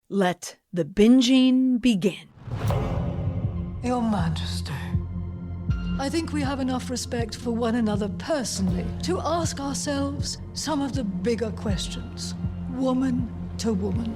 Let the binging begin. Your Majesty, I think we have enough respect for one another personally to ask ourselves some of the bigger questions, woman to woman.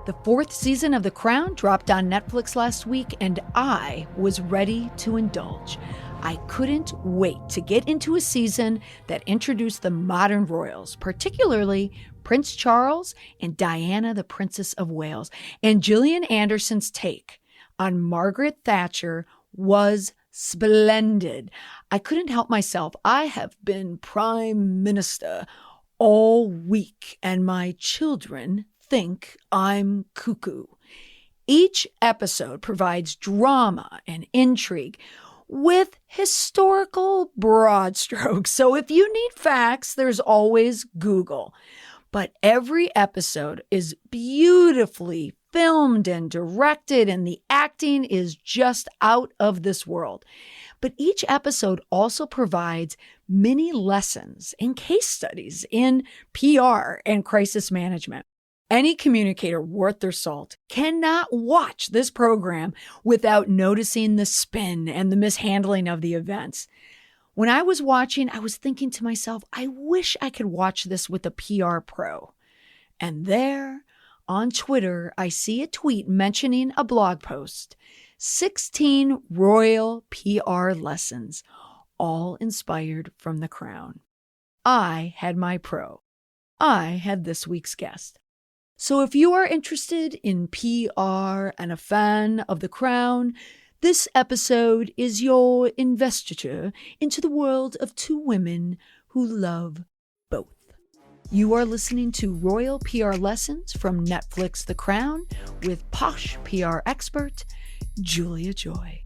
The fourth season of The Crown dropped on Netflix last week, and I was ready to indulge. I couldn't wait to get into a season that introduced the modern royals, particularly Prince Charles and Diana, the Princess of Wales. And Gillian Anderson's take on Margaret Thatcher was splendid. I couldn't help myself. I have been Prime Minister all week, and my children think I'm cuckoo. Each episode provides drama and intrigue with historical broad strokes. So if you need facts, there's always Google. But every episode is beautifully filmed and directed, and the acting is just out of this world. But each episode also provides many lessons and case studies in PR and crisis management. Any communicator worth their salt cannot watch this program without noticing the spin and the mishandling of the events. When I was watching, I was thinking to myself, I wish I could watch this with a PR pro. And there, on Twitter, I see a tweet mentioning a blog post, 16 royal PR lessons, all inspired from The Crown. I had my pro. I had this week's guest. So if you are interested in PR and a fan of The Crown, this episode is your investiture into the world of two women who love both. You are listening to Royal PR Lessons from Netflix The Crown with posh PR expert Julia Joy.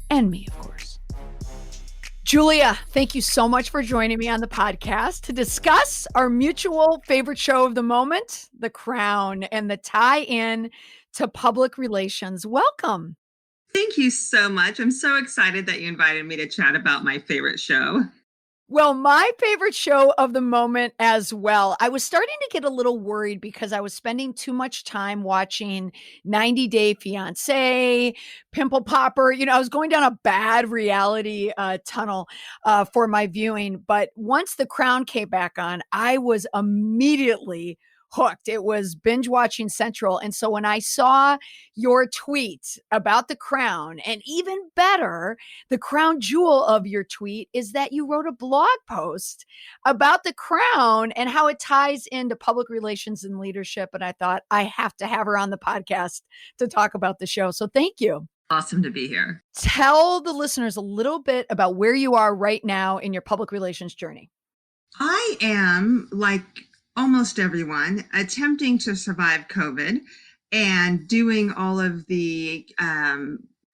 And me, of course. Julia, thank you so much for joining me on the podcast to discuss our mutual favorite show of the moment, The Crown, and the tie-in to public relations. Welcome. Thank you so much. I'm so excited that you invited me to chat about my favorite show. Well, my favorite show of the moment as well. I was starting to get a little worried because I was spending too much time watching 90 Day Fiancé, Pimple Popper. I was going down a bad reality tunnel for my viewing. But once The Crown came back on, I was immediately hooked. It was binge watching central. And so when I saw your tweet about The Crown, and even better, the crown jewel of your tweet is that you wrote a blog post about The Crown and how it ties into public relations and leadership. And I thought, I have to have her on the podcast to talk about the show. So thank you. Awesome to be here. Tell the listeners a little bit about where you are right now in your public relations journey. I am, like almost everyone, attempting to survive COVID and doing all of the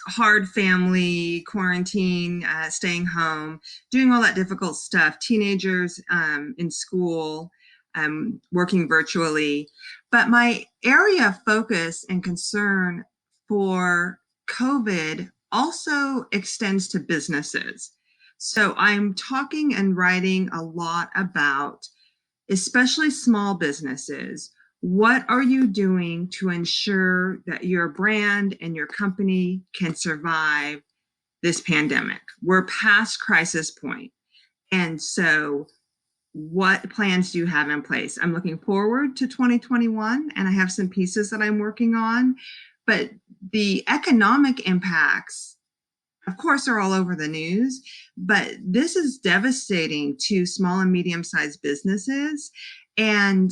hard family quarantine, staying home, doing all that difficult stuff, teenagers in school, working virtually. But my area of focus and concern for COVID also extends to businesses. So I'm talking and writing a lot about especially small businesses. What are you doing to ensure that your brand and your company can survive this pandemic? We're past crisis point. And so what plans do you have in place? I'm looking forward to 2021, and I have some pieces that I'm working on, but the economic impacts, of course, are all over the news, but this is devastating to small and medium-sized businesses. And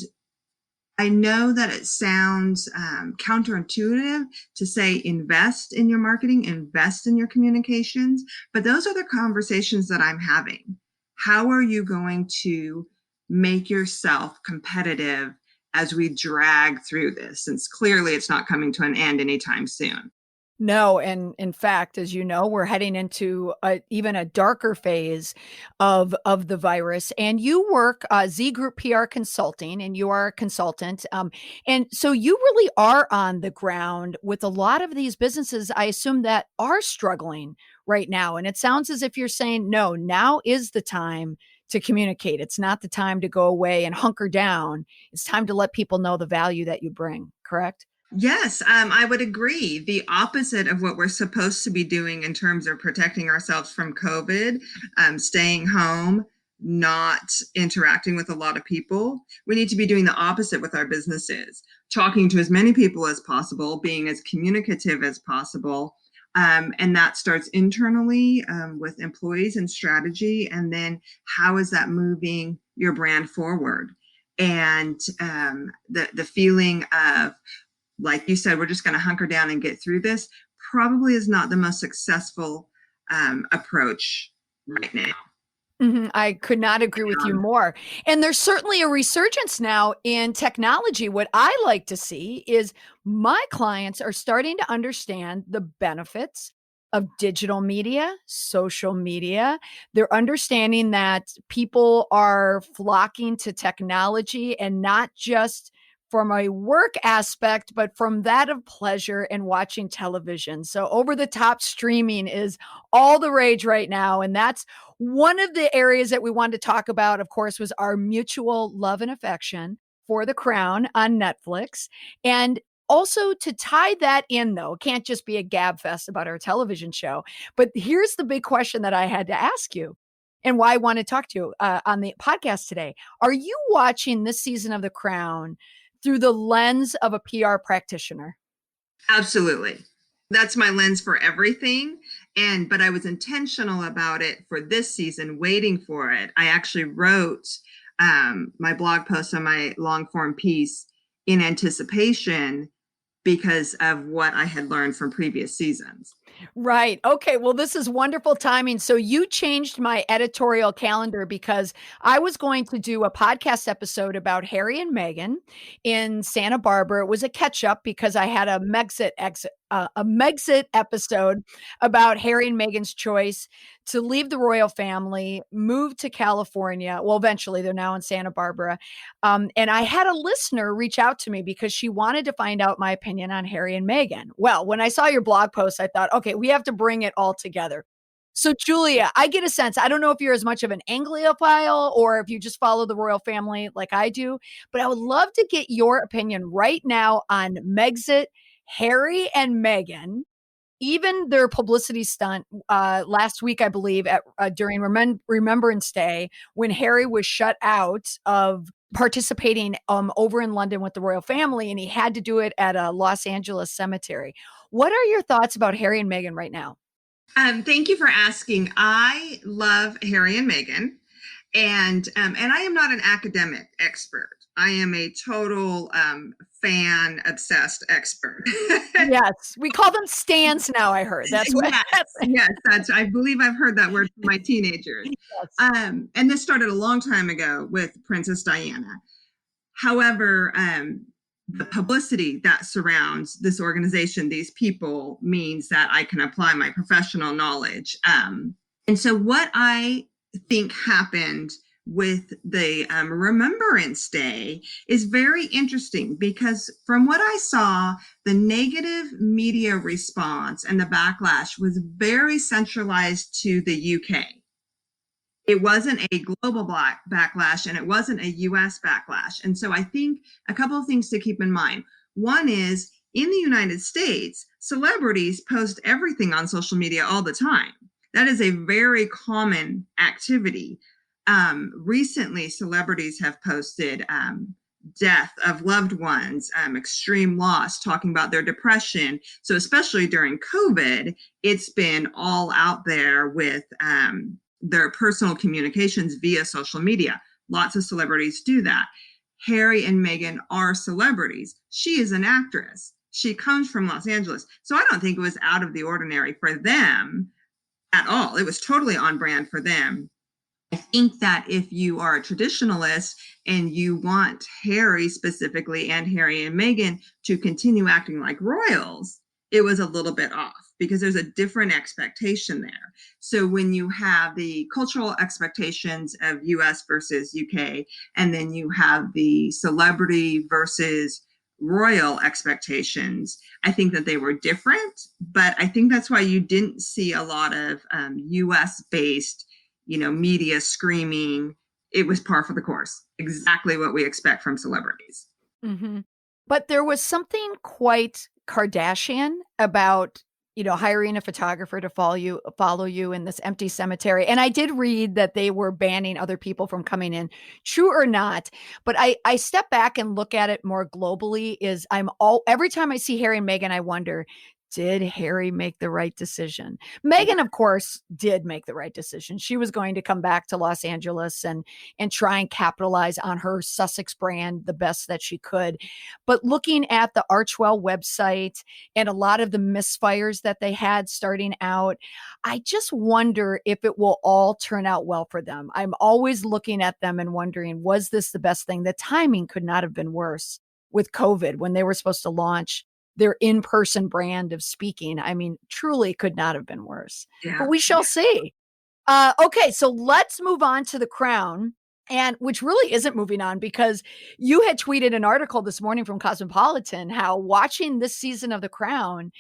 I know that it sounds counterintuitive to say invest in your marketing, invest in your communications, but those are the conversations that I'm having. How are you going to make yourself competitive as we drag through this, since clearly it's not coming to an end anytime soon? No, and in fact, as you know, we're heading into even a darker phase of the virus. And you work Z Group PR Consulting, and you are a consultant. And so you really are on the ground with a lot of these businesses, I assume, that are struggling right now. And it sounds as if you're saying, no, now is the time to communicate. It's not the time to go away and hunker down. It's time to let people know the value that you bring, correct? Yes, I would agree. The opposite of what we're supposed to be doing in terms of protecting ourselves from COVID, staying home, not interacting with a lot of people. We need to be doing the opposite with our businesses, talking to as many people as possible, being as communicative as possible. And that starts internally with employees and strategy. And then how is that moving your brand forward? And the feeling of, like you said, we're just going to hunker down and get through this probably is not the most successful approach right now. Mm-hmm. I could not agree with you more. And there's certainly a resurgence now in technology. What I like to see is my clients are starting to understand the benefits of digital media, social media. They're understanding that people are flocking to technology, and not just from a work aspect, but from that of pleasure and watching television. So over the top streaming is all the rage right now. And that's one of the areas that we wanted to talk about, of course, was our mutual love and affection for The Crown on Netflix. And also to tie that in, though, it can't just be a gab fest about our television show. But here's the big question that I had to ask you, and why I want to talk to you on the podcast today. Are you watching this season of The Crown through the lens of a PR practitioner? Absolutely. That's my lens for everything. But I was intentional about it for this season, waiting for it. I actually wrote my blog post on my long form piece in anticipation because of what I had learned from previous seasons. Right. Okay. Well, this is wonderful timing. So you changed my editorial calendar because I was going to do a podcast episode about Harry and Meghan in Santa Barbara. It was a catch up because I had a Megxit episode about Harry and Meghan's choice to leave the royal family, move to California. Well, eventually they're now in Santa Barbara. And I had a listener reach out to me because she wanted to find out my opinion on Harry and Meghan. Well, when I saw your blog post, I thought, okay, we have to bring it all together. So, Julia, I get a sense, I don't know if you're as much of an Anglophile or if you just follow the royal family like I do, but I would love to get your opinion right now on Megxit, Harry and Meghan, even their publicity stunt last week, I believe, during Remembrance Day, when Harry was shut out of participating over in London with the royal family, and he had to do it at a Los Angeles cemetery. What are your thoughts about Harry and Meghan right now? Thank you for asking. I love Harry and Meghan, and I am not an academic expert. I am a total fan obsessed expert. Yes, we call them stans now. I heard that's what. Yes, I believe I've heard that word from my teenagers. Yes. And this started a long time ago with Princess Diana. However, the publicity that surrounds this organization, these people, means that I can apply my professional knowledge. And so what I think happened with the Remembrance Day is very interesting, because from what I saw, the negative media response and the backlash was very centralized to the UK. It wasn't a global backlash, and it wasn't a US backlash. And so I think a couple of things to keep in mind. One is, in the United States, celebrities post everything on social media all the time. That is a very common activity. Recently, celebrities have posted death of loved ones, extreme loss, talking about their depression. So especially during COVID, it's been all out there with their personal communications via social media. Lots of celebrities do that. Harry and Meghan are celebrities. She is an actress. She comes from Los Angeles. So I don't think it was out of the ordinary for them at all. It was totally on brand for them. I think that if you are a traditionalist and you want Harry specifically and Harry and Meghan to continue acting like royals, it was a little bit off, because there's a different expectation there. So when you have the cultural expectations of US versus UK, and then you have the celebrity versus royal expectations, I think that they were different. But I think that's why you didn't see a lot of US based media screaming. It was par for the course. Exactly what we expect from celebrities. Mm-hmm. But there was something quite Kardashian about, hiring a photographer to follow you in this empty cemetery. And I did read that they were banning other people from coming in, true or not. But I step back and look at it more globally. Every time I see Harry and Meghan, I wonder, did Harry make the right decision? Meghan, of course, did make the right decision. She was going to come back to Los Angeles and try and capitalize on her Sussex brand the best that she could. But looking at the Archwell website and a lot of the misfires that they had starting out, I just wonder if it will all turn out well for them. I'm always looking at them and wondering, was this the best thing? The timing could not have been worse with COVID when they were supposed to launch their in-person brand of speaking. I mean, truly could not have been worse. Yeah. But we shall see. Okay, so let's move on to The Crown, and which really isn't moving on, because you had tweeted an article this morning from Cosmopolitan how watching this season of The Crown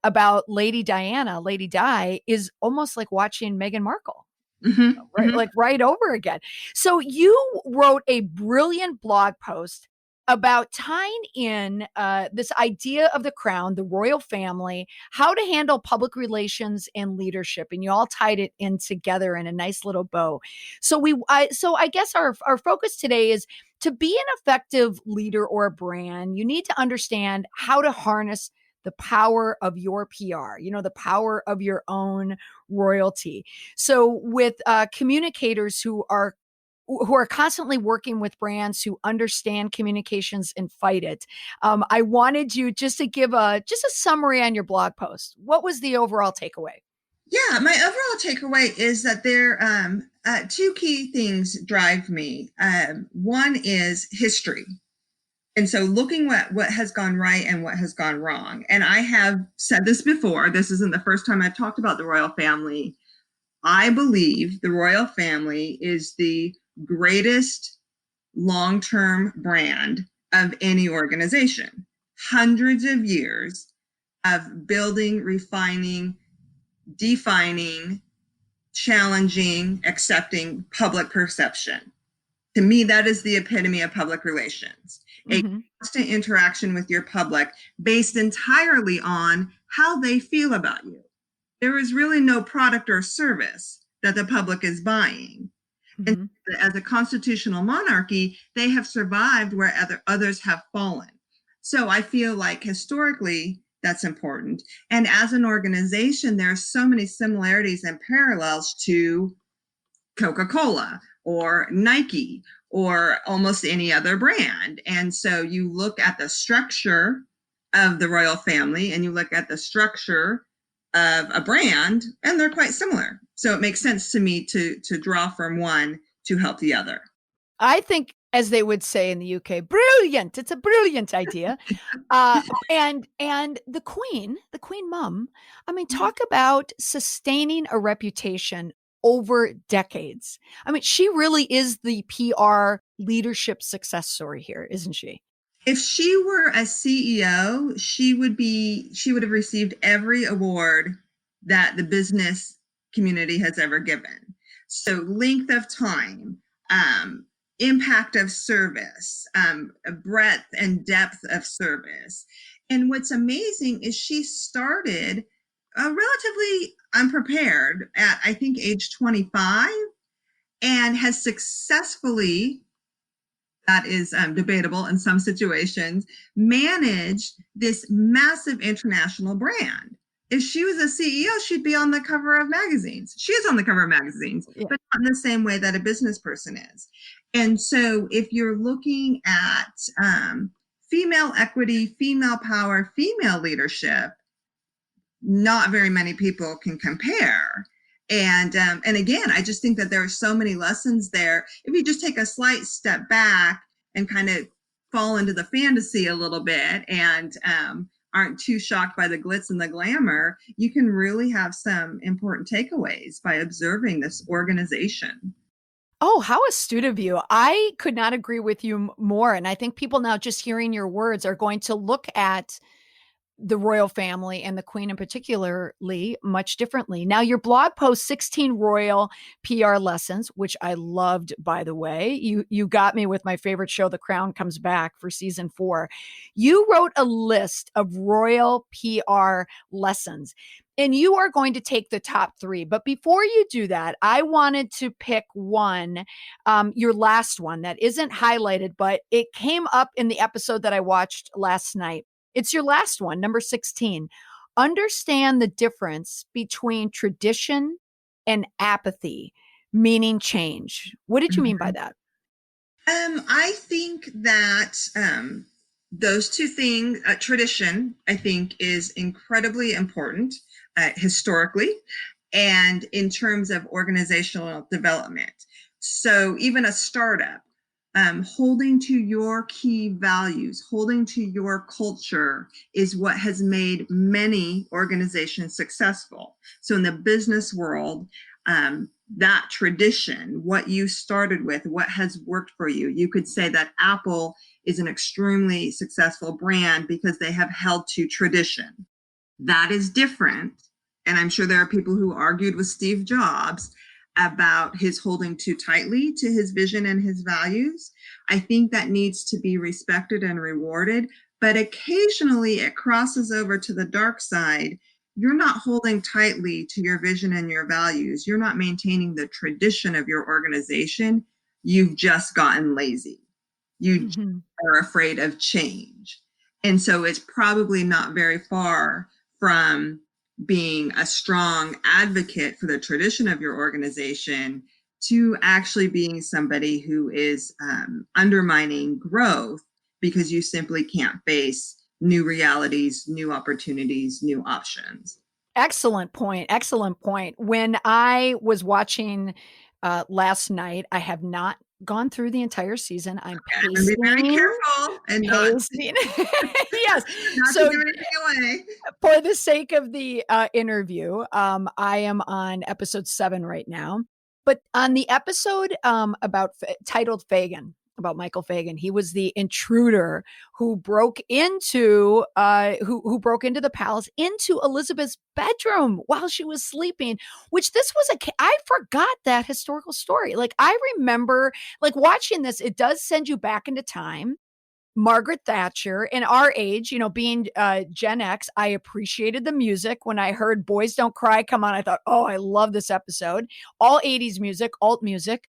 about Lady Diana, Lady Di, is almost like watching Meghan Markle. Mm-hmm. Right, Mm-hmm. like right over again. So you wrote a brilliant blog post about tying in this idea of the crown, the royal family, how to handle public relations and leadership, and you all tied it in together in a nice little bow. So I guess our focus today is to be an effective leader or a brand. You need to understand how to harness the power of your PR, the power of your own royalty. So with communicators who are constantly working with brands who understand communications and fight it. I wanted you just to give a summary on your blog post. What was the overall takeaway? Yeah, my overall takeaway is that there two key things drive me. One is history. And so looking at what has gone right and what has gone wrong. And I have said this before, this isn't the first time I've talked about the royal family. I believe the royal family is the greatest long-term brand of any organization. Hundreds of years of building, refining, defining, challenging, accepting public perception. To me, that is the epitome of public relations. Mm-hmm. A constant interaction with your public based entirely on how they feel about you. There is really no product or service that the public is buying. Mm-hmm. And as a constitutional monarchy, they have survived where others have fallen. So I feel like historically, that's important. And as an organization, there are so many similarities and parallels to Coca-Cola or Nike or almost any other brand. And so you look at the structure of the royal family and you look at the structure of a brand, and they're quite similar. So it makes sense to me to draw from one to help the other. I think, as they would say in the UK, brilliant. It's a brilliant idea. And the Queen Mum, I mean, talk about sustaining a reputation over decades. I mean, she really is the PR leadership success story here, isn't she? If she were a CEO, she would have received every award that the business community has ever given. So length of time, impact of service, breadth and depth of service. And what's amazing is she started relatively unprepared at, I think, age 25, and has successfully, that is debatable in some situations, managed this massive international brand. If she was a CEO, she'd be on the cover of magazines. She is on the cover of magazines, yeah, but not in the same way that a business person is. And so if you're looking at female equity, female power, female leadership, not very many people can compare. And again, I just think that there are so many lessons there. If you just take a slight step back and kind of fall into the fantasy a little bit and aren't too shocked by the glitz and the glamour, you can really have some important takeaways by observing this organization. Oh, how astute of you. I could not agree with you more. And I think people now just hearing your words are going to look at the royal family and the queen in particularly much differently. Now, your blog post, 16 royal PR lessons, which I loved, by the way. You got me with my favorite show, The Crown comes back for season 4. You wrote a list of royal PR lessons, and you are going to take the top 3. But before you do that, I wanted to pick one, your last one that isn't highlighted, but it came up in the episode that I watched last night. It's your last one, number 16. Understand the difference between tradition and apathy, meaning change. What did you mean by that? I think that those two things, tradition, I think, is incredibly important historically and in terms of organizational development. So even a startup, holding to your key values, holding to your culture is what has made many organizations successful. So in the business world, that tradition, what you started with, what has worked for you. You could say that Apple is an extremely successful brand because they have held to tradition. That is different. And I'm sure there are people who argued with Steve Jobs about his holding too tightly to his vision and his values. I think that needs to be respected and rewarded, but occasionally it crosses over to the dark side. You're not holding tightly to your vision and your values. You're not maintaining the tradition of your organization. You've just gotten lazy. You are afraid of change. And so it's probably not very far from being a strong advocate for the tradition of your organization to actually being somebody who is undermining growth because you simply can't face new realities, new opportunities, new options. Excellent point. Excellent point. When I was watching last night, I have not gone through the entire season. I'm pacing. Be very careful and pacing. Yes. not So, to give anything away. For the sake of the interview, I am on episode 7 right now. But on the episode titled Fagin, about Michael Fagin, he was the intruder who broke into the palace, into Elizabeth's bedroom while she was sleeping. Which I forgot that historical story. Like, I remember, like, watching this. It does send you back into time. Margaret Thatcher, in our age, being Gen X, I appreciated the music. When I heard Boys Don't Cry come on, I thought, oh, I love this episode. All 80s music, alt music.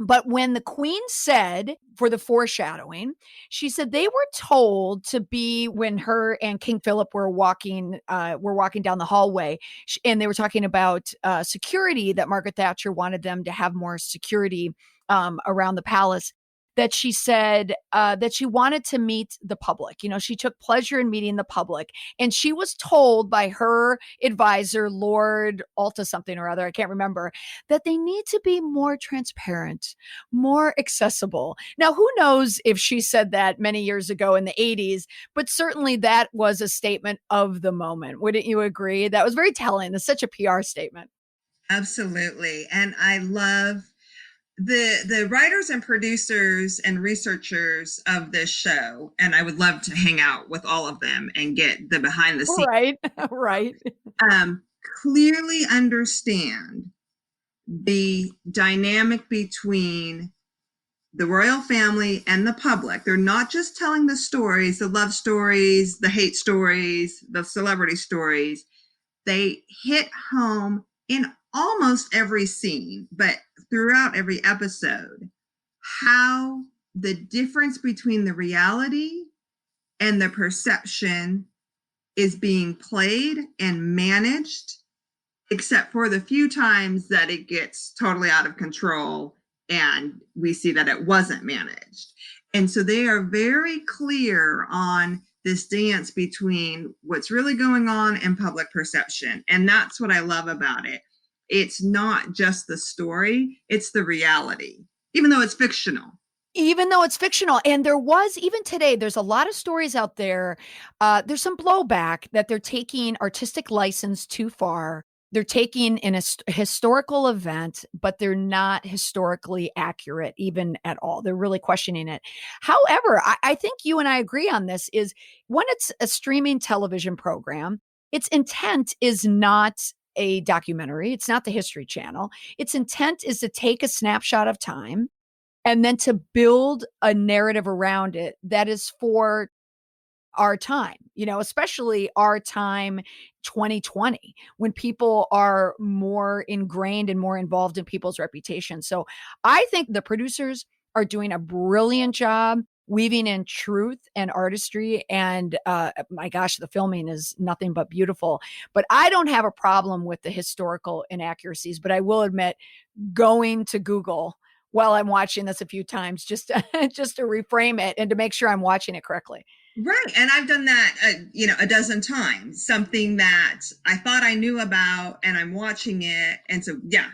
But when the Queen said, for the foreshadowing, she said they were told to be, when her and King Philip were walking down the hallway, and they were talking about security, that Margaret Thatcher wanted them to have more security around the palace. That she said that she wanted to meet the public. She took pleasure in meeting the public. And she was told by her advisor, Lord Alta something or other, I can't remember, that they need to be more transparent, more accessible. Now, who knows if she said that many years ago in the 80s, but certainly that was a statement of the moment. Wouldn't you agree? That was very telling. It's such a PR statement. Absolutely. And I love the writers and producers and researchers of this show, and I would love to hang out with all of them and get the behind the scenes. Right. Clearly understand the dynamic between the royal family and the public. They're not just telling the stories, the love stories, the hate stories, the celebrity stories. They hit home in almost every scene, but throughout every episode, how the difference between the reality and the perception is being played and managed, except for the few times that it gets totally out of control and we see that it wasn't managed. And so they are very clear on this dance between what's really going on and public perception. And that's what I love about it. It's not just the story, it's the reality, even though it's fictional. And there was, even today, there's a lot of stories out there. There's some blowback that they're taking artistic license too far. they're taking an historical event, but they're not historically accurate even at all. They're really questioning it. However, I think you and I agree on this is when it's a streaming television program, its intent is not a documentary. It's not the History Channel. Its intent is to take a snapshot of time and then to build a narrative around it that is for our time, especially our time 2020 when people are more ingrained and more involved in people's reputation. So I think the producers are doing a brilliant job weaving in truth and artistry. And my gosh, the filming is nothing but beautiful. But I don't have a problem with the historical inaccuracies, but I will admit going to Google while I'm watching this a few times just to, just to reframe it and to make sure I'm watching it correctly. Right. And I've done that, a dozen times, something that I thought I knew about and I'm watching it. And so, yeah,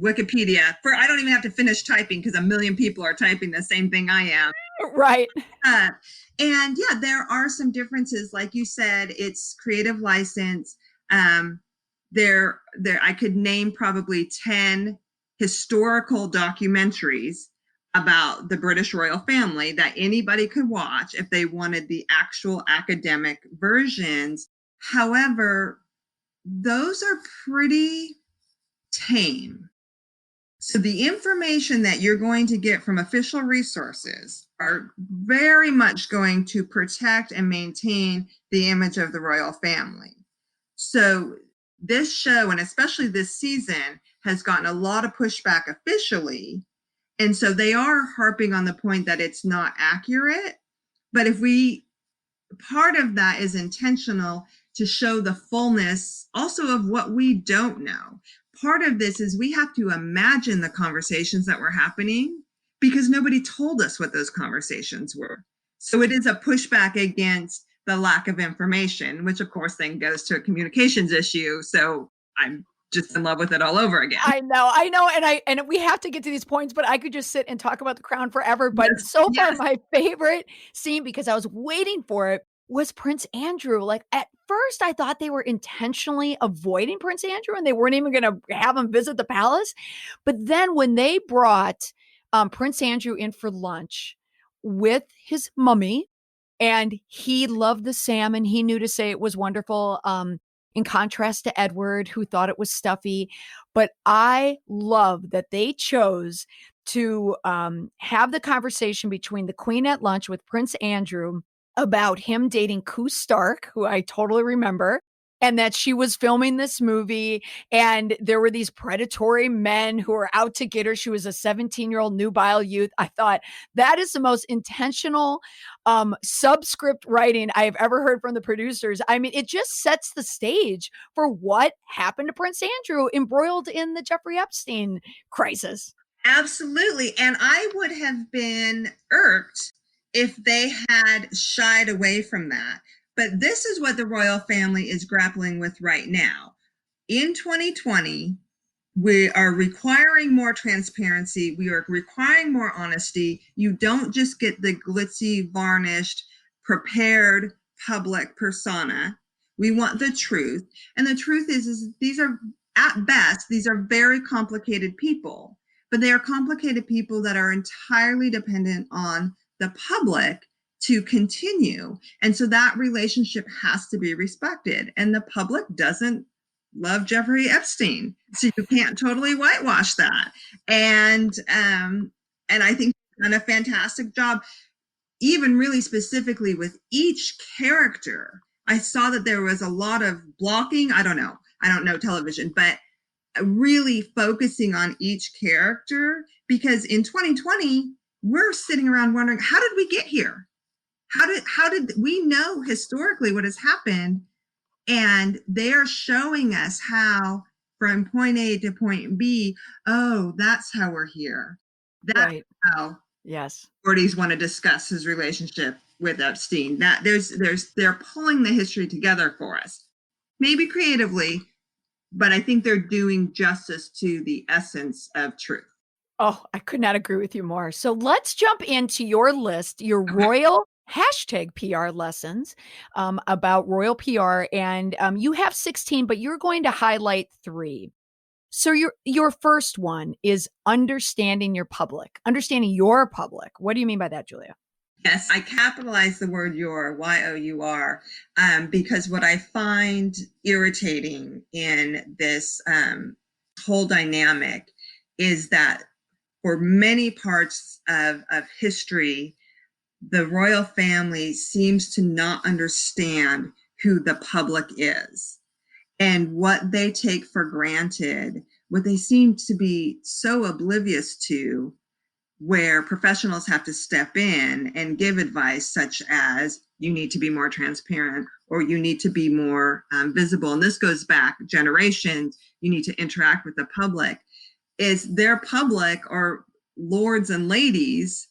Wikipedia I don't even have to finish typing because a million people are typing the same thing I am. Right. And yeah, there are some differences. Like you said, it's creative license. There, I could name probably 10 historical documentaries about the British royal family that anybody could watch if they wanted the actual academic versions. However, those are pretty tame. So the information that you're going to get from official resources are very much going to protect and maintain the image of the royal family. So this show, and especially this season, has gotten a lot of pushback officially. And so they are harping on the point that it's not accurate. But part of that is intentional to show the fullness also of what we don't know. Part of this is we have to imagine the conversations that were happening because nobody told us what those conversations were. So it is a pushback against the lack of information, which of course then goes to a communications issue. So I'm just in love with it all over again. I know. And we have to get to these points, but I could just sit and talk about The Crown forever. But so far, my favorite scene, because I was waiting for it, was Prince Andrew. Like at first I thought they were intentionally avoiding Prince Andrew and they weren't even going to have him visit the palace. But then when they brought Prince Andrew in for lunch with his mummy, and he loved the salmon, he knew to say it was wonderful. In contrast to Edward, who thought it was stuffy. But I love that they chose to have the conversation between the Queen at lunch with Prince Andrew about him dating Koo Stark, who I totally remember, and that she was filming this movie and there were these predatory men who were out to get her. She was a 17-year-old nubile youth. I thought that is the most intentional subscript writing I've ever heard from the producers. I mean, it just sets the stage for what happened to Prince Andrew embroiled in the Jeffrey Epstein crisis. Absolutely. And I would have been irked if they had shied away from that. But this is what the royal family is grappling with right now. In 2020, we are requiring more transparency. We are requiring more honesty. You don't just get the glitzy, varnished, prepared public persona. We want the truth. And the truth is these are, at best, these are very complicated people. But they are complicated people that are entirely dependent on the public to continue. And so that relationship has to be respected. And the public doesn't love Jeffrey Epstein. So you can't totally whitewash that. And I think they've done a fantastic job, even really specifically with each character. I saw that there was a lot of blocking. I don't know television, but really focusing on each character, because in 2020, we're sitting around wondering, how did we get here? How did we know historically what has happened? And they're showing us how from point A to point B, oh, that's how we're here. That's right. How Gordy's want to discuss his relationship with Epstein. That they're pulling the history together for us. Maybe creatively, but I think they're doing justice to the essence of truth. Oh, I could not agree with you more. So let's jump into your list, your royal hashtag PR lessons about royal PR. And you have 16, but you're going to highlight 3. So your first one is understanding your public, understanding your public. What do you mean by that, Julia? Yes, I capitalize the word your, Y-O-U-R, because what I find irritating in this whole dynamic is that for many parts of history, the royal family seems to not understand who the public is and what they take for granted, what they seem to be so oblivious to, where professionals have to step in and give advice such as you need to be more transparent or you need to be more visible. And this goes back generations. You need to interact with the public. Is their public or lords and ladies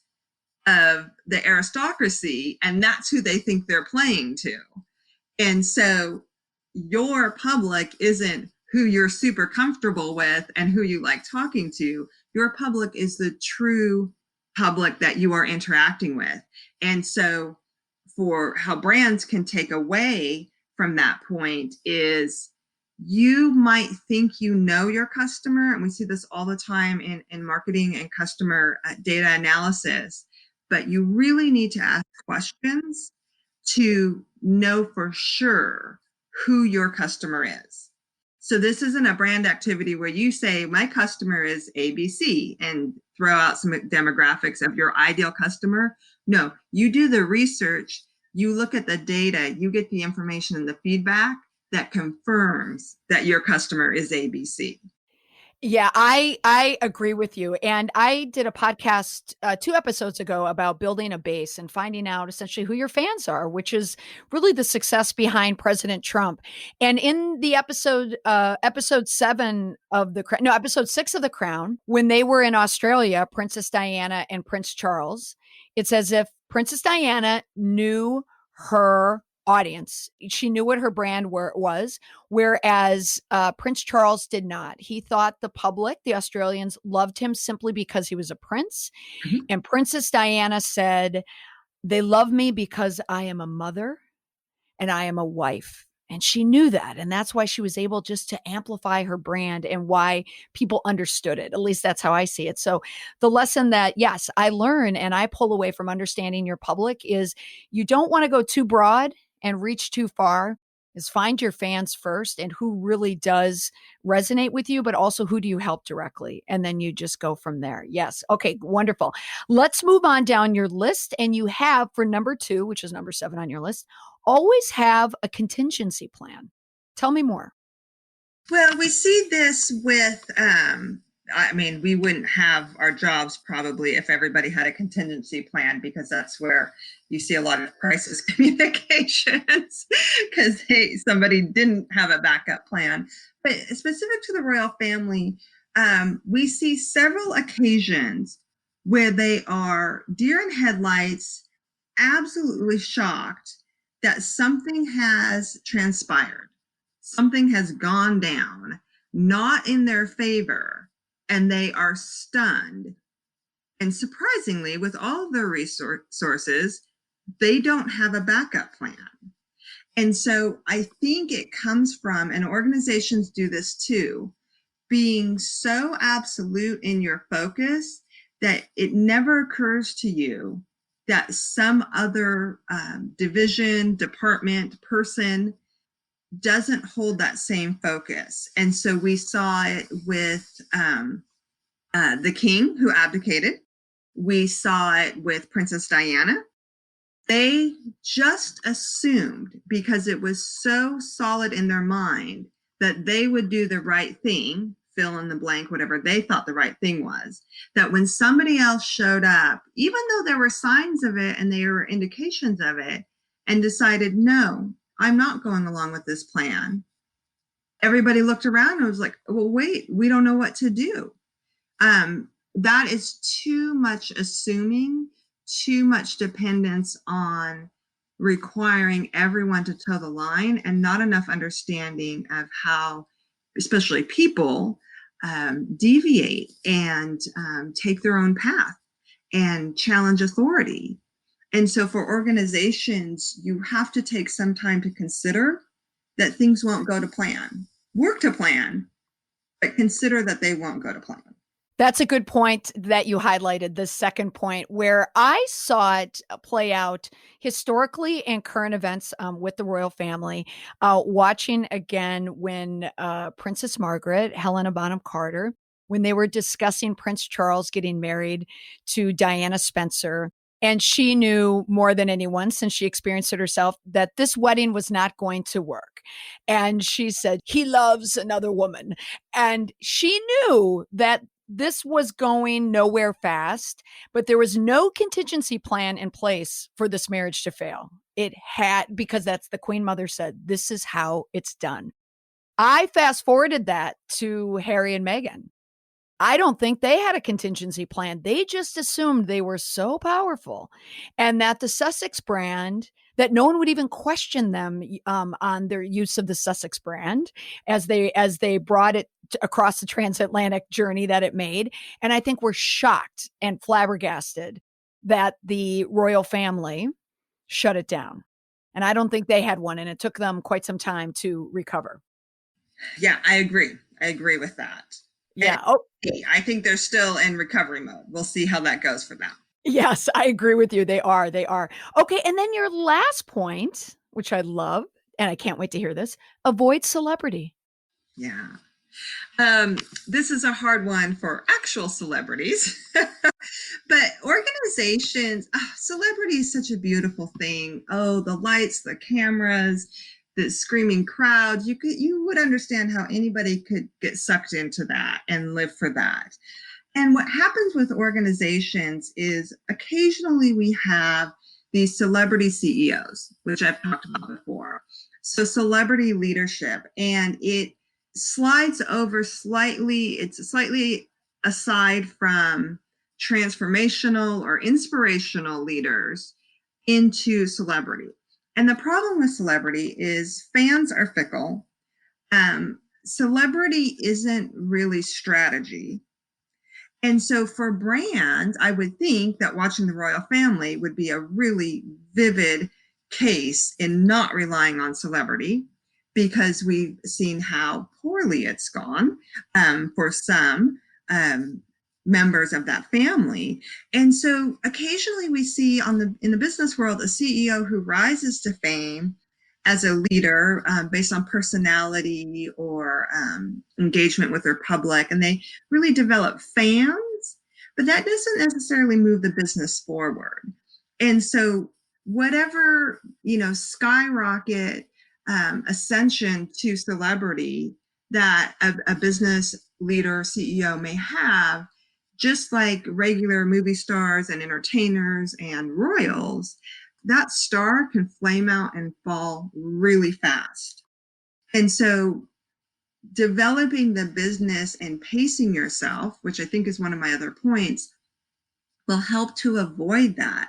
of the aristocracy, and that's who they think they're playing to. And so your public isn't who you're super comfortable with and who you like talking to. Your public is the true public that you are interacting with. And so for how brands can take away from that point is you might think you know your customer, and we see this all the time in marketing and customer data analysis, but you really need to ask questions to know for sure who your customer is. So this isn't a brand activity where you say, my customer is ABC and throw out some demographics of your ideal customer. No, you do the research, you look at the data, you get the information and the feedback that confirms that your customer is ABC. Yeah, I agree with you. And I did a podcast 2 episodes ago about building a base and finding out essentially who your fans are, which is really the success behind President Trump. And in the episode 7 of episode 6 of The Crown, when they were in Australia, Princess Diana and Prince Charles, it's as if Princess Diana knew her audience. She knew what her brand was, whereas Prince Charles did not. He thought the public, the Australians, loved him simply because he was a prince. Mm-hmm. And Princess Diana said, they love me because I am a mother and I am a wife. And she knew that. And that's why she was able just to amplify her brand and why people understood it. At least that's how I see it. So the lesson that, yes, I learn and I pull away from understanding your public is you don't want to go too broad and reach too far. Is find your fans first and who really does resonate with you, but also who do you help directly? And then you just go from there. Yes. Okay. Wonderful. Let's move on down your list. And you have for number 2, which is number 7 on your list, always have a contingency plan. Tell me more. Well, we see this with, we wouldn't have our jobs probably if everybody had a contingency plan, because that's where you see a lot of crisis communications because somebody didn't have a backup plan. But specific to the royal family, we see several occasions where they are deer in headlights, absolutely shocked that something has transpired, something has gone down, not in their favor, and they are stunned. And surprisingly, with all of their resources, they don't have a backup plan. And so I think it comes from, and organizations do this too, being so absolute in your focus that it never occurs to you that some other division, department, person doesn't hold that same focus. And so we saw it with the king who abdicated. We saw it with Princess Diana. They just assumed, because it was so solid in their mind, that they would do the right thing, fill in the blank, whatever they thought the right thing was, that when somebody else showed up, even though there were signs of it and there were indications of it, and decided, no, I'm not going along with this plan, everybody looked around and was like, well, wait, we don't know what to do. That is too much assuming, too much dependence on requiring everyone to toe the line, and not enough understanding of how, especially people, deviate and take their own path and challenge authority. And so for organizations, you have to take some time to consider that things won't go to plan. Work to plan, but consider that they won't go to plan. That's a good point that you highlighted, the second point, where I saw it play out historically in current events with the royal family. Watching again when Princess Margaret, Helena Bonham Carter, when they were discussing Prince Charles getting married to Diana Spencer. And she knew more than anyone, since she experienced it herself, that this wedding was not going to work. And she said, he loves another woman. And she knew that this was going nowhere fast, but there was no contingency plan in place for this marriage to fail. It had, because that's the Queen Mother said, this is how it's done. I fast forwarded that to Harry and Meghan. I don't think they had a contingency plan. They just assumed they were so powerful and that the Sussex brand, that no one would even question them on their use of the Sussex brand as they brought it across the transatlantic journey that it made. And I think we're shocked and flabbergasted that the royal family shut it down. And I don't think they had one, and it took them quite some time to recover. Yeah, I agree. I agree with that. Yeah. I think they're still in recovery mode. We'll see how that goes for them. Yes, I agree with you. They are. Okay. And then your last point, which I love, and I can't wait to hear this, avoid celebrity. Yeah. This is a hard one for actual celebrities, but organizations, celebrity is such a beautiful thing. Oh, the lights, the cameras, the screaming crowds, you would understand how anybody could get sucked into that and live for that. And what happens with organizations is occasionally we have these celebrity CEOs, which I've talked about before. So celebrity leadership, and it slides over slightly, it's slightly aside from transformational or inspirational leaders into celebrity. And the problem with celebrity is fans are fickle. Celebrity isn't really strategy. And so for brands, I would think that watching the royal family would be a really vivid case in not relying on celebrity, because we've seen how poorly it's gone for some members of that family. And so occasionally we see in the business world a CEO who rises to fame as a leader based on personality or engagement with their public, and they really develop fans, but that doesn't necessarily move the business forward. And so whatever, skyrocket ascension to celebrity that a business leader, CEO may have, just like regular movie stars and entertainers and royals, that star can flame out and fall really fast. And so developing the business and pacing yourself, which I think is one of my other points, will help to avoid that.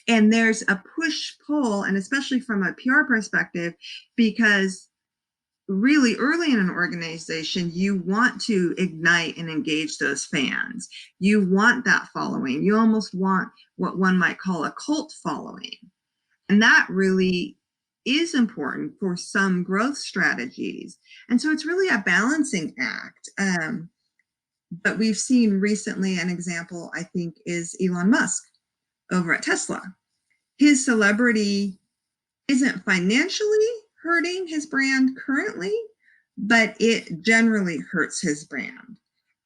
And there's a push-pull, and especially from a PR perspective, because really early in an organization, you want to ignite and engage those fans. You want that following. You almost want what one might call a cult following. And that really is important for some growth strategies. And so it's really a balancing act. But we've seen recently an example, I think, is Elon Musk over at Tesla. His celebrity isn't financially hurting his brand currently, but it generally hurts his brand.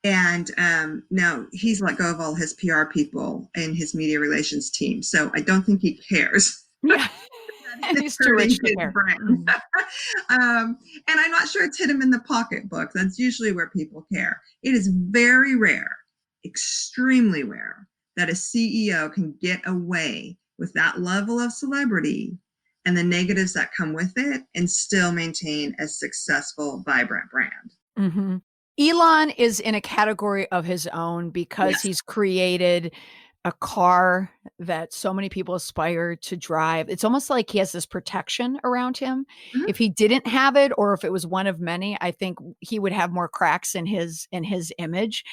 And now he's let go of all his PR people and his media relations team. So I don't think he cares. Yeah. He's too rich to care. And I'm not sure it's hit him in the pocketbook. That's usually where people care. It is very rare, extremely rare, that a CEO can get away with that level of celebrity and the negatives that come with it and still maintain a successful, vibrant brand. Mm-hmm. Elon is in a category of his own because he's created a car that so many people aspire to drive. It's almost like he has this protection around him. Mm-hmm. If he didn't have it, or if it was one of many, I think he would have more cracks in his image.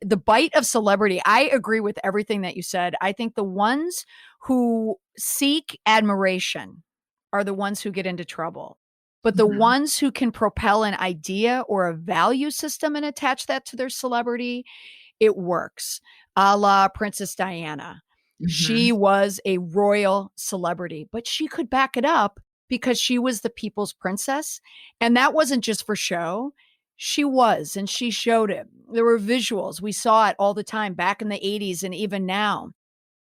The bite of celebrity, I agree with everything that you said. I think the ones who seek admiration are the ones who get into trouble. But the Mhm. ones who can propel an idea or a value system and attach that to their celebrity, it works. A la Princess Diana. She Mhm. was a royal celebrity, but she could back it up because she was the people's princess. And that wasn't just for show. She was, and she showed it. There were visuals. We saw it all the time back in the 80s and even now.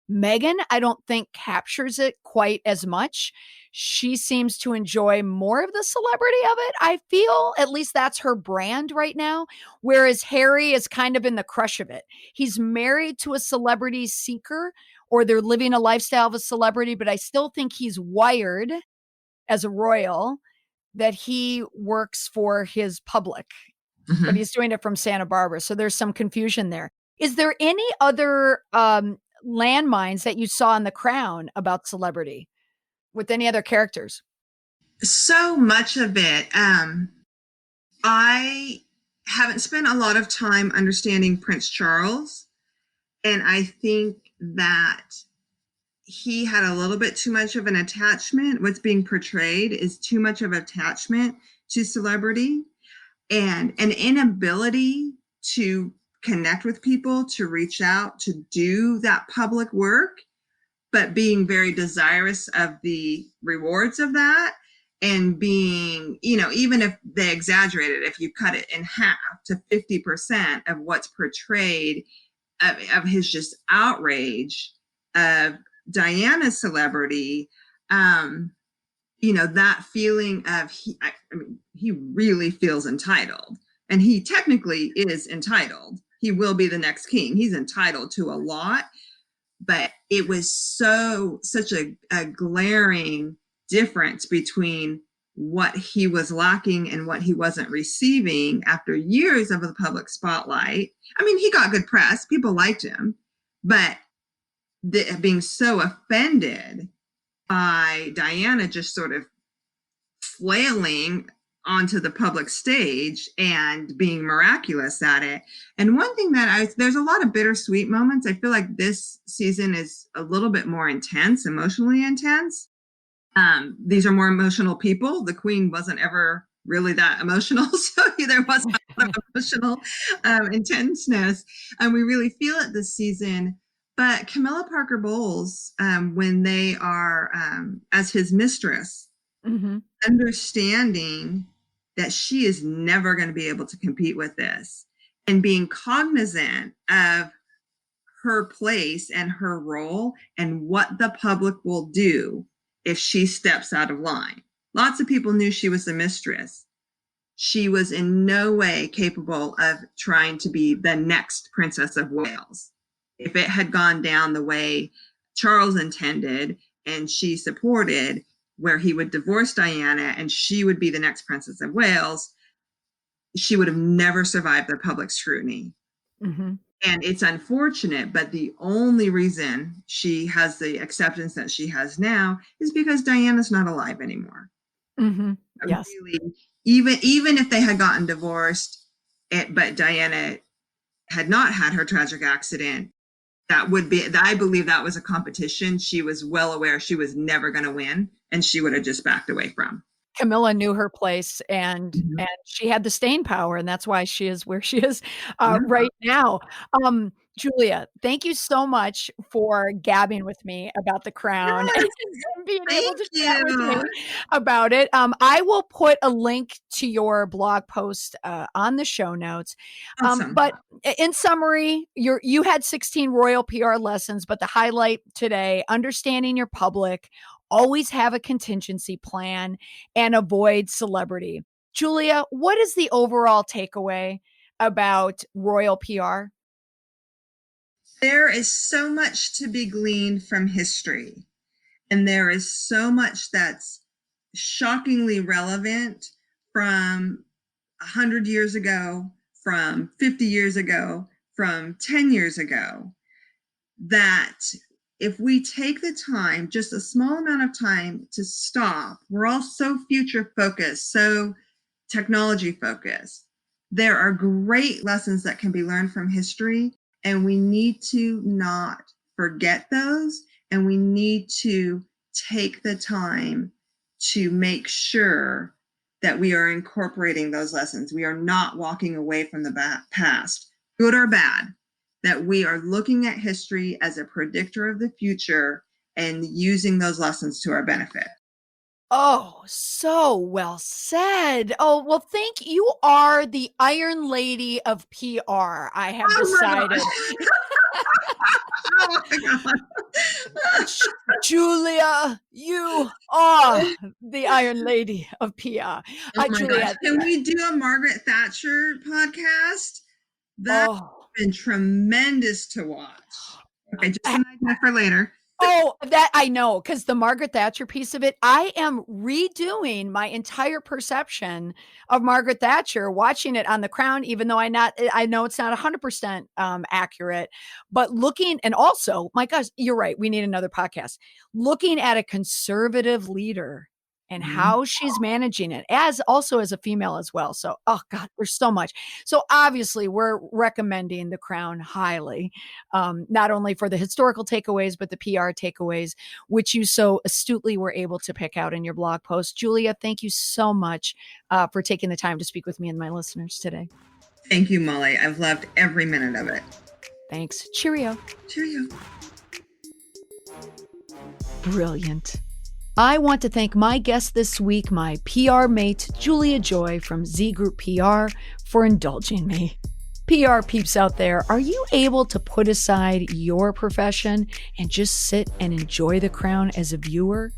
Megan, I don't think captures it quite as much. She seems to enjoy more of the celebrity of it. I feel at least that's her brand right now. Whereas Harry is kind of in the crush of it. He's married to a celebrity seeker or they're living a lifestyle of a celebrity, but I still think he's wired as a royal that he works for his public, but Mhm. he's doing it from Santa Barbara. So there's some confusion there. Is there any other landmines that you saw in The Crown about celebrity with any other characters? So much of it. I haven't spent a lot of time understanding Prince Charles, and I think that he had a little bit too much of an attachment. What's being portrayed is too much of attachment to celebrity and an inability to connect with people, to reach out, to do that public work, but being very desirous of the rewards of that, and being, even if they exaggerate it, if you cut it in half to 50% of what's portrayed of his just outrage of Diana's celebrity, that feeling of he really feels entitled, and he technically is entitled. He will be the next king. He's entitled to a lot, but it was such a glaring difference between what he was lacking and what he wasn't receiving after years of the public spotlight. I mean, he got good press, people liked him, but being so offended by Diana just sort of flailing onto the public stage and being miraculous at it. And one thing there's a lot of bittersweet moments. I feel like this season is a little bit more intense, emotionally intense. These are more emotional people. The Queen wasn't ever really that emotional, so there wasn't a lot of emotional intenseness, and we really feel it this season. But Camilla Parker Bowles, when they are as his mistress, Mm-hmm. understanding that she is never going to be able to compete with this, and being cognizant of her place and her role and what the public will do if she steps out of line. Lots of people knew she was the mistress. She was in no way capable of trying to be the next Princess of Wales. If it had gone down the way Charles intended and she supported, where he would divorce Diana and she would be the next Princess of Wales, she would have never survived the public scrutiny. Mm-hmm. And it's unfortunate, but the only reason she has the acceptance that she has now is because Diana's not alive anymore. Mm-hmm. Yes. Really, even if they had gotten divorced, but Diana had not had her tragic accident, I believe that was a competition she was well aware she was never going to win, and she would have just backed away from. Camilla knew her place Mhm. and she had the staying power, and that's why she is where she is Yeah. right now. Julia, thank you so much for gabbing with me about The Crown Yes, and being able thank to chat with me you. about it. I will put a link to your blog post on the show notes. Awesome. But in summary, you had 16 royal PR lessons, but the highlight today, understanding your public, always have a contingency plan, and avoid celebrity. Julia, what is the overall takeaway about royal PR? There is so much to be gleaned from history, and there is so much that's shockingly relevant from 100 years ago, from 50 years ago, from 10 years ago, that if we take the time, just a small amount of time to stop, we're all so future focused, so technology focused. There are great lessons that can be learned from history, and we need to not forget those And we need to take the time to make sure that we are incorporating those lessons. We are not walking away from the past, good or bad, that we are looking at history as a predictor of the future and using those lessons to our benefit. Oh, so well said. Oh, well, thank you. You are the Iron Lady of PR. I have decided. Oh my God. Julia, you are the Iron Lady of PR. Oh my gosh. Can we do a Margaret Thatcher podcast? That's been tremendous to watch. Okay, just an idea for later. Oh, that I know, because the Margaret Thatcher piece of it, I am redoing my entire perception of Margaret Thatcher, watching it on The Crown, even though I know it's not 100% accurate, but looking, and also, my gosh, you're right, we need another podcast. Looking at a conservative leader and how she's managing it, as a female as well. So, oh God, there's so much. So obviously we're recommending The Crown highly, not only for the historical takeaways, but the PR takeaways, which you so astutely were able to pick out in your blog post. Julia, thank you so much for taking the time to speak with me and my listeners today. Thank you, Molly. I've loved every minute of it. Thanks. Cheerio. Cheerio. Brilliant. I want to thank my guest this week, my PR mate, Julia Joy from Z Group PR, for indulging me. PR peeps out there, are you able to put aside your profession and just sit and enjoy The Crown as a viewer?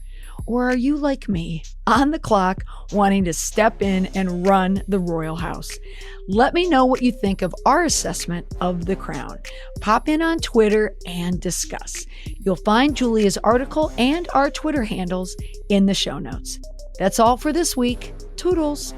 Or are you like me, on the clock, wanting to step in and run the royal house? Let me know what you think of our assessment of The Crown. Pop in on Twitter and discuss. You'll find Julia's article and our Twitter handles in the show notes. That's all for this week. Toodles.